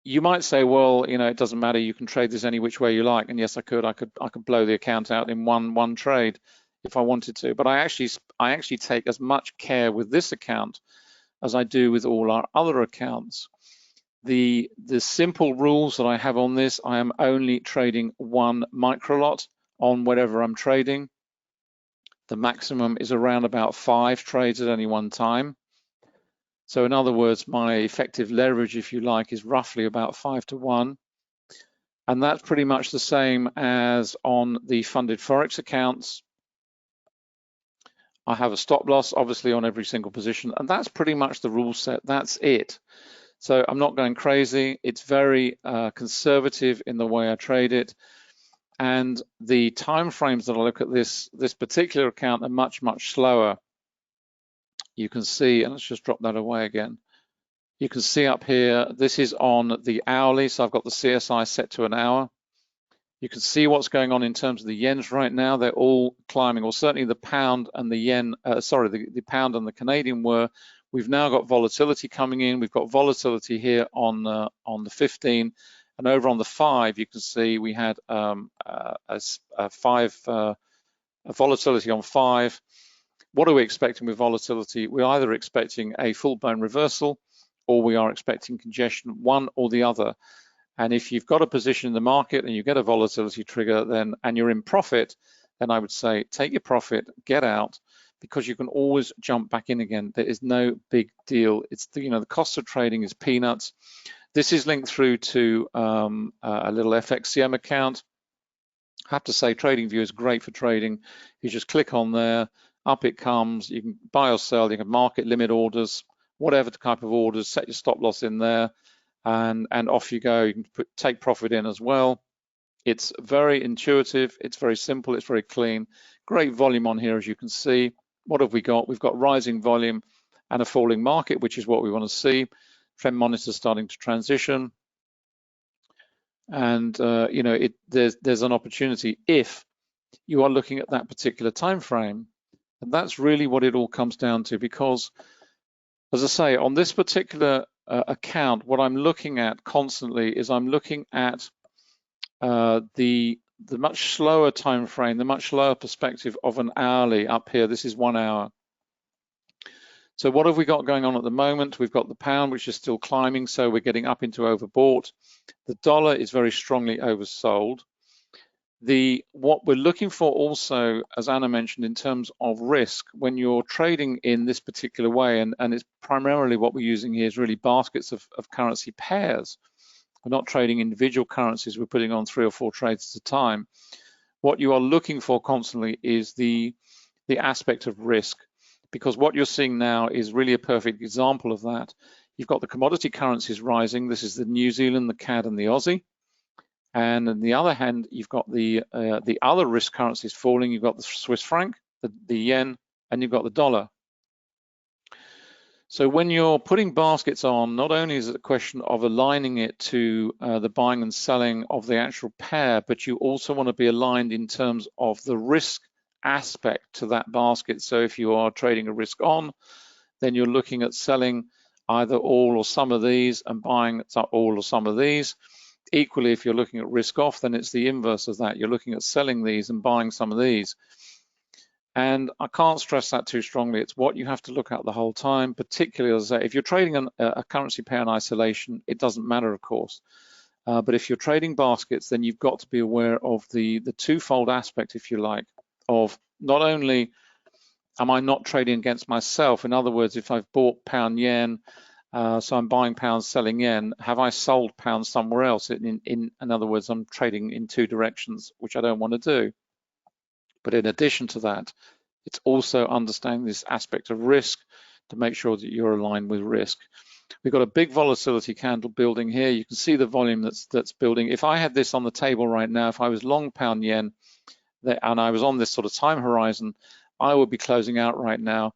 you might say, well, it doesn't matter, you can trade this any which way you like. And yes, I could blow the account out in one trade if I wanted to. But I actually take as much care with this account as I do with all our other accounts. The simple rules that I have on this, I am only trading one micro lot on whatever I'm trading. The maximum is around about 5 trades at any one time. So in other words, my effective leverage, if you like, is roughly about 5 to 1. And that's pretty much the same as on the funded Forex accounts. I have a stop loss, obviously, on every single position, and that's pretty much the rule set. That's it. So I'm not going crazy. It's very conservative in the way I trade it. And the time frames that I look at this particular account are much, much slower. You can see, and let's just drop that away again. You can see up here, this is on the hourly, so I've got the CSI set to an hour. You can see what's going on in terms of the yens right now. They're all climbing, or certainly the pound and the yen, the pound and the Canadian were. We've now got volatility coming in. We've got volatility here on the 15, and over on the 5, you can see we had a volatility on 5. What are we expecting with volatility? We're either expecting a full-blown reversal, or we are expecting congestion, one or the other. And if you've got a position in the market and you get a volatility trigger, and you're in profit, then I would say take your profit, get out, because you can always jump back in again. There is no big deal. It's the cost of trading is peanuts. This is linked through to a little FXCM account. I have to say, TradingView is great for trading. You just click on there, up it comes. You can buy or sell. You can market limit orders, whatever type of orders. Set your stop loss in there, and off you go. You can take profit in as well. It's very intuitive, it's very simple, it's very clean. Great volume on here, as you can see. What have we got? We've got rising volume and a falling market, which is what we want to see. Trend monitor starting to transition. And you know, there's an opportunity if you are looking at that particular time frame. And that's really what it all comes down to, because as I say, on this particular account, what I'm looking at constantly is I'm looking at the much slower time frame, the much slower perspective of an hourly up here. This is 1 hour. So what have we got going on at the moment? We've got the pound, which is still climbing, so we're getting up into overbought. The dollar is very strongly oversold. What we're looking for also, as Anna mentioned, in terms of risk, when you're trading in this particular way, and it's primarily what we're using here is really baskets of currency pairs. We're not trading individual currencies, we're putting on 3 or 4 trades at a time. What you are looking for constantly is the aspect of risk, because what you're seeing now is really a perfect example of that. You've got the commodity currencies rising. This is the New Zealand, the CAD, and the Aussie. And on the other hand, you've got the other risk currencies falling. You've got the Swiss franc, the yen, and you've got the dollar. So when you're putting baskets on, not only is it a question of aligning it to the buying and selling of the actual pair, but you also want to be aligned in terms of the risk aspect to that basket. So if you are trading a risk on, then you're looking at selling either all or some of these and buying all or some of these. Equally, if you're looking at risk off, then it's the inverse of that. You're looking at selling these and buying some of these. And I can't stress that too strongly. It's what you have to look at the whole time, particularly, as I say, if you're trading a currency pair in isolation, it doesn't matter, of course. But if you're trading baskets, then you've got to be aware of the twofold aspect, if you like, of not only am I not trading against myself, in other words, if I've bought pound yen, so I'm buying pounds, selling yen, have I sold pounds somewhere else? In other words, I'm trading in 2 directions, which I don't want to do. But in addition to that, it's also understanding this aspect of risk to make sure that you're aligned with risk. We've got a big volatility candle building here. You can see the volume that's building. If I had this on the table right now, if I was long pound yen and I was on this sort of time horizon, I would be closing out right now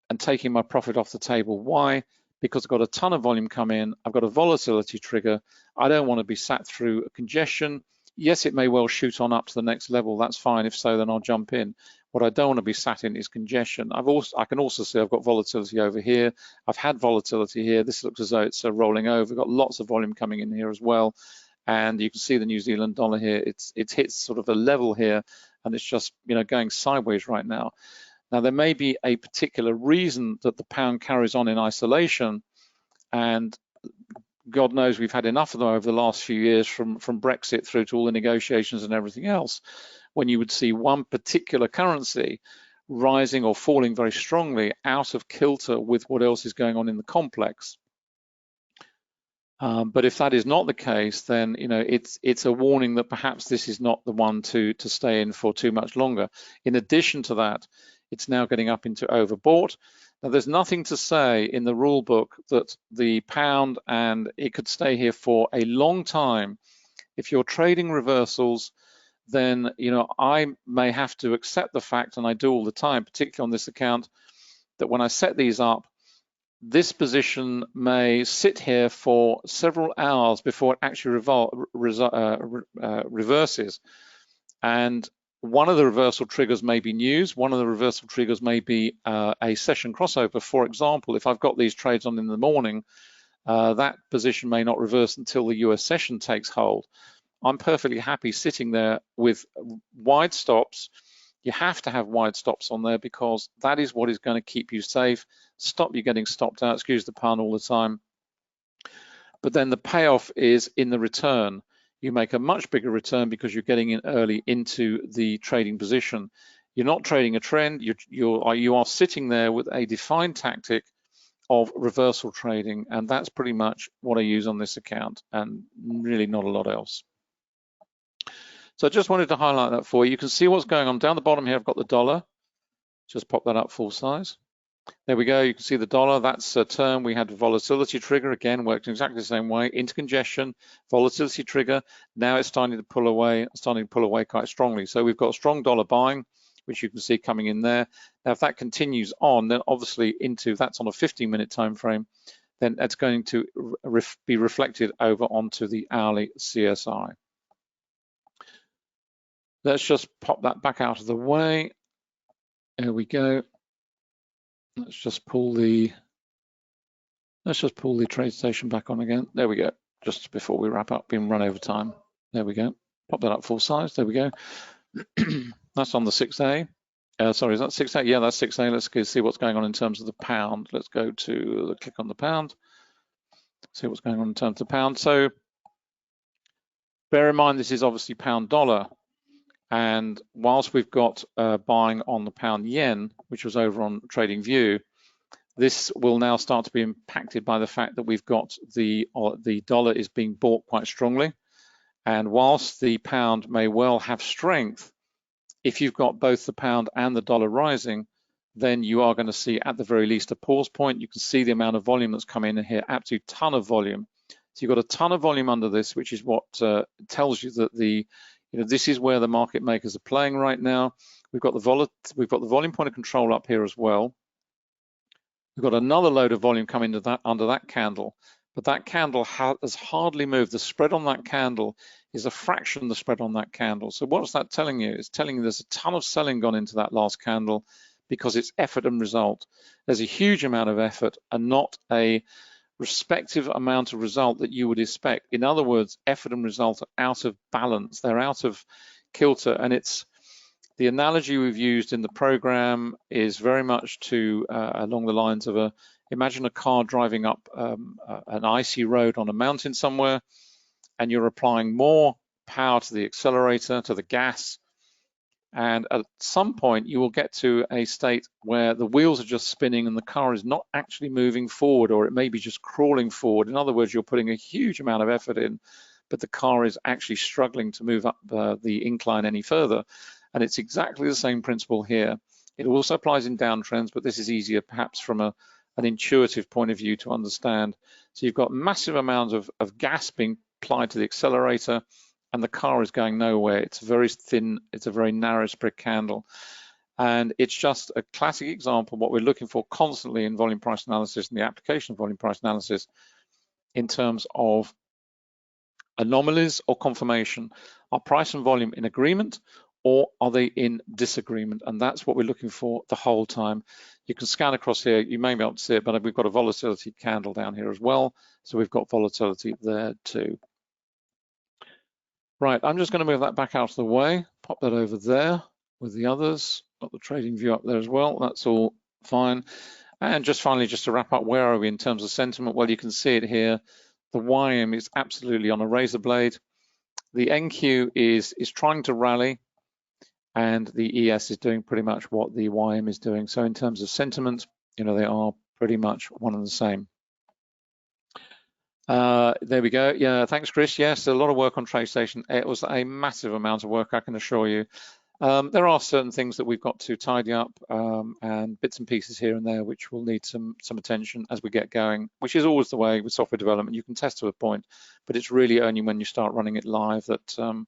and taking my profit off the table. Why? Because I've got a ton of volume come in. I've got a volatility trigger. I don't want to be sat through a congestion. Yes, it may well shoot on up to the next level. That's fine. If so, then I'll jump in. What I don't want to be sat in is congestion. I can also see I've got volatility over here. I've had volatility here. This looks as though it's rolling over. We've got lots of volume coming in here as well. And you can see the New Zealand dollar here. It's hit sort of a level here, and it's just going sideways right now. Now, there may be a particular reason that the pound carries on in isolation, and God knows we've had enough of them over the last few years, from Brexit through to all the negotiations and everything else, when you would see one particular currency rising or falling very strongly out of kilter with what else is going on in the complex. But if that is not the case, then it's a warning that perhaps this is not the one to stay in for too much longer. In addition to that, it's now getting up into overbought. Now, there's nothing to say in the rule book that the pound and it could stay here for a long time. If you're trading reversals, then I may have to accept the fact, and I do all the time, particularly on this account, that when I set these up, this position may sit here for several hours before it actually reverses. And one of the reversal triggers may be news. One of the reversal triggers may be a session crossover. For example, if I've got these trades on in the morning, that position may not reverse until the US session takes hold. I'm perfectly happy sitting there with wide stops. You have to have wide stops on there because that is what is going to keep you safe, stop you getting stopped out, excuse the pun, all the time. But then the payoff is in the return. You make a much bigger return because you're getting in early into the trading position. You're not trading a trend, you are sitting there with a defined tactic of reversal trading, and that's pretty much what I use on this account, and really not a lot else. So I just wanted to highlight that for you. You can see what's going on. Down the bottom here, I've got the dollar. Just pop that up full size. There we go. You can see the dollar. That's a term. We had a volatility trigger. Again, worked in exactly the same way. Intercongestion, volatility trigger. Now it's starting to pull away quite strongly. So we've got a strong dollar buying, which you can see coming in there. Now, if that continues on, then obviously that's on a 15-minute time frame, then that's going to be reflected over onto the hourly CSI. Let's just pop that back out of the way. There we go. Let's just pull the TradeStation back on again. There we go. Just before we wrap up, being run over time. There we go. Pop that up full size. There we go. That's on the 6A. Sorry, is that 6A? Yeah, that's 6A. Let's see what's going on in terms of the pound. Let's go to click on the pound. See what's going on in terms of the pound. So bear in mind, this is obviously pound dollar. And whilst we've got buying on the pound yen, which was over on TradingView, this will now start to be impacted by the fact that we've got the dollar is being bought quite strongly. And whilst the pound may well have strength, if you've got both the pound and the dollar rising, then you are going to see at the very least a pause point. You can see the amount of volume that's come in here, absolute ton of volume. So you've got a ton of volume under this, which is what tells you that this is where the market makers are playing right now. We've got the volume point of control up here as well. We've got another load of volume coming to under that candle, but that candle has hardly moved. The spread on that candle is a fraction of the spread on that candle. So what's that telling you? It's telling you there's a ton of selling gone into that last candle because it's effort and result. There's a huge amount of effort and not a respective amount of result that you would expect. In other words, effort and result are out of balance. They're out of kilter, and it's the analogy we've used in the program is very much to along the lines of imagine a car driving up an icy road on a mountain somewhere, and you're applying more power to the accelerator, to the gas, and at some point you will get to a state where the wheels are just spinning and the car is not actually moving forward, or it may be just crawling forward. In other words, you're putting a huge amount of effort in, but the car is actually struggling to move up the incline any further. And it's exactly the same principle here. It also applies in downtrends, but this is easier perhaps from an intuitive point of view to understand. So you've got massive amounts of gas being applied to the accelerator, and the car is going nowhere. It's very thin, it's a very narrow spread candle. And it's just a classic example of what we're looking for constantly in volume price analysis and the application of volume price analysis in terms of anomalies or confirmation. Are price and volume in agreement, or are they in disagreement? And that's what we're looking for the whole time. You can scan across here, you may be able to see it, but we've got a volatility candle down here as well. So we've got volatility there too. Right, I'm just going to move that back out of the way, pop that over there with the others. Got the trading view up there as well. That's all fine. And just finally, just to wrap up, where are we in terms of sentiment? Well, you can see it here. The YM is absolutely on a razor blade. The NQ is trying to rally, and the ES is doing pretty much what the YM is doing. So in terms of sentiment, they are pretty much one and the same. There we go. Yeah, thanks, Chris. Yes, a lot of work on TradeStation. It was a massive amount of work, I can assure you. There are certain things that we've got to tidy up and bits and pieces here and there which will need some attention as we get going, which is always the way with software development. You can test to a point, but it's really only when you start running it live that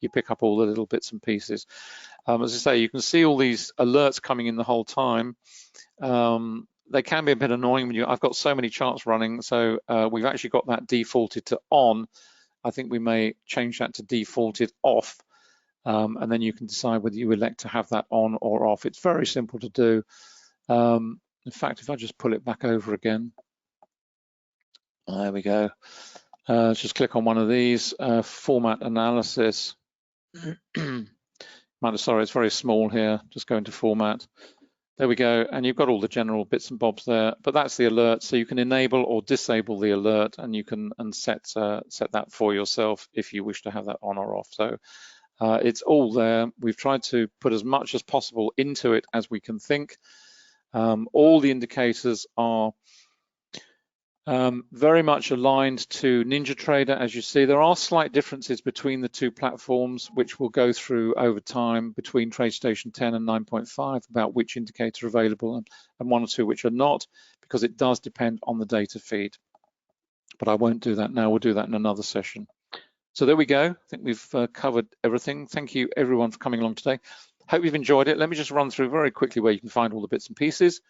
you pick up all the little bits and pieces. As I say, you can see all these alerts coming in the whole time. They can be a bit annoying when I've got so many charts running, so we've actually got that defaulted to on. I think we may change that to defaulted off, and then you can decide whether you elect to have that on or off. It's very simple to do. In fact, if I just pull it back over again, there we go. Let's just click on one of these, format analysis. Sorry, it's very small here. Just go into format. There we go, and you've got all the general bits and bobs there, but that's the alert, so you can enable or disable the alert, and you can set that for yourself if you wish to have that on or off. So it's all there. We've tried to put as much as possible into it as we can think. All the indicators are Very much aligned to NinjaTrader. As you see, there are slight differences between the two platforms, which we'll go through over time between TradeStation 10 and 9.5 about which indicator are available and one or two which are not, because it does depend on the data feed. But I won't do that now. We'll do that in another session. So there we go. I think we've covered everything. Thank you everyone for coming along today. Hope you've enjoyed it. Let me just run through very quickly where you can find all the bits and pieces.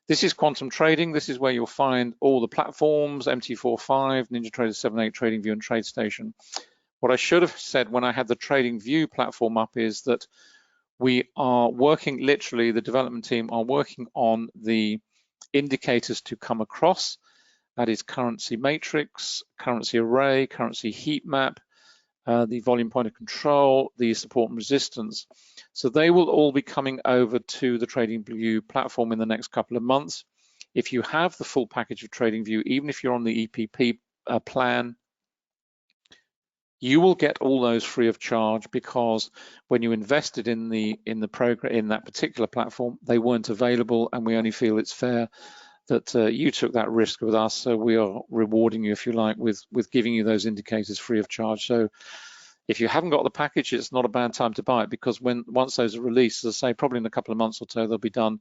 This is quantum trading. This is where you'll find all the platforms, MT4, 5, NinjaTrader 7, 8, TradingView and TradeStation. What I should have said when I had the TradingView platform up is that we are working, literally the development team are working on the indicators to come across. That is currency matrix, currency array, currency heat map, the volume point of control, the support and resistance. So they will all be coming over to the TradingView platform in the next couple of months. If you have the full package of TradingView, even if you're on the EPP plan, you will get all those free of charge, because when you invested in the program in that particular platform, they weren't available, and we only feel it's fair that you took that risk with us, so we are rewarding you, if you like, with giving you those indicators free of charge. So if you haven't got the package, it's not a bad time to buy it, because once those are released, as I say, probably in a couple of months or so, they'll be done.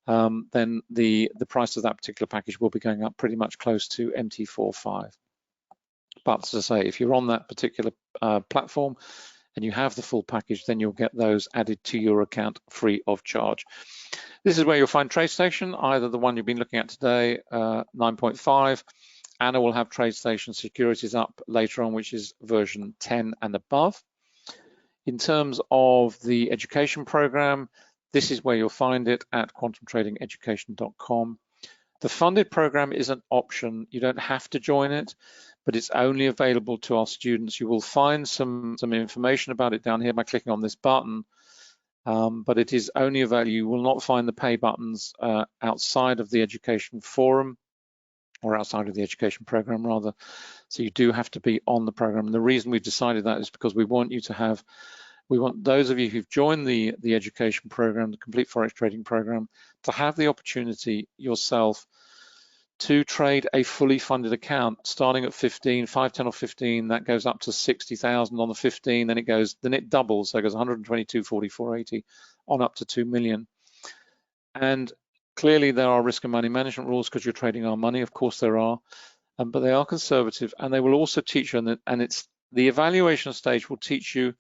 Then the price of that particular package will be going up pretty much close to MT4 5. But as I say, if you're on that particular platform and you have the full package, then you'll get those added to your account free of charge. This is where you'll find TradeStation, either the one you've been looking at today, 9.5. Anna will have TradeStation Securities up later on, which is version 10 and above. In terms of the education program, this is where you'll find it at quantumtradingeducation.com. The funded program is an option. You don't have to join it, but it's only available to our students. You will find some information about it down here by clicking on this button. But it is only available. You will not find the pay buttons outside of the education forum, or outside of the education program rather. So you do have to be on the program. And the reason we've decided that is because we want those of you who've joined the education program, the complete forex trading program, to have the opportunity yourself to trade a fully funded account starting at 15, 5, 10 or 15, that goes up to 60,000 on the 15, then it doubles, so it goes 122, 44, 80 on up to 2 million. And clearly there are risk and money management rules because you're trading our money, of course there are, but they are conservative, and they will also teach you, and it's the evaluation stage will teach you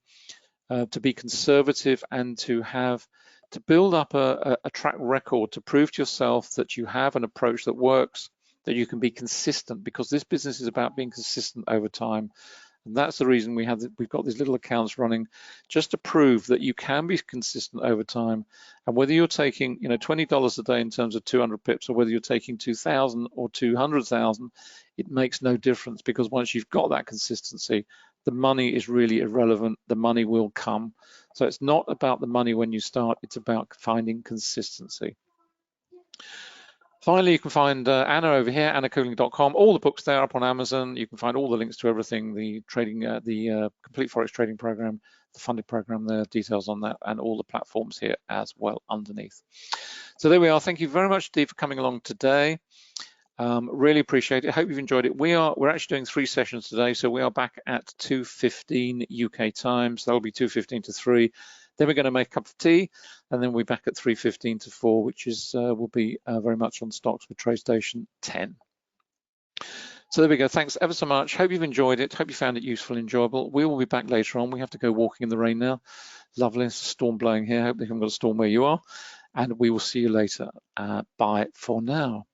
to be conservative and to build up a track record to prove to yourself that you have an approach that works, that you can be consistent, because this business is about being consistent over time. And that's the reason we've got these little accounts running, just to prove that you can be consistent over time. And whether you're taking $20 a day in terms of 200 pips, or whether you're taking 2,000 or 200,000, it makes no difference, because once you've got that consistency, the money is really irrelevant. The money will come. So it's not about the money when you start, it's about finding consistency. Finally, you can find Anna over here, annacouling.com. All the books there up on Amazon. You can find all the links to everything, the trading, the complete forex trading program, the funded program there, details on that, and all the platforms here as well underneath. So there we are. Thank you very much, Steve, for coming along today. Really appreciate it. Hope you've enjoyed it. We're actually doing 3 sessions today, so we are back at 2:15 UK time. So that'll be 2:15 to 3. Then we're going to make a cup of tea, and then we'll be back at 3:15 to 4, which is will be very much on stocks with TradeStation 10. So there we go. Thanks ever so much. Hope you've enjoyed it. Hope you found it useful and enjoyable. We will be back later on. We have to go walking in the rain now. Lovely. It's a storm blowing here. Hope they haven't got a storm where you are. And we will see you later. Bye for now.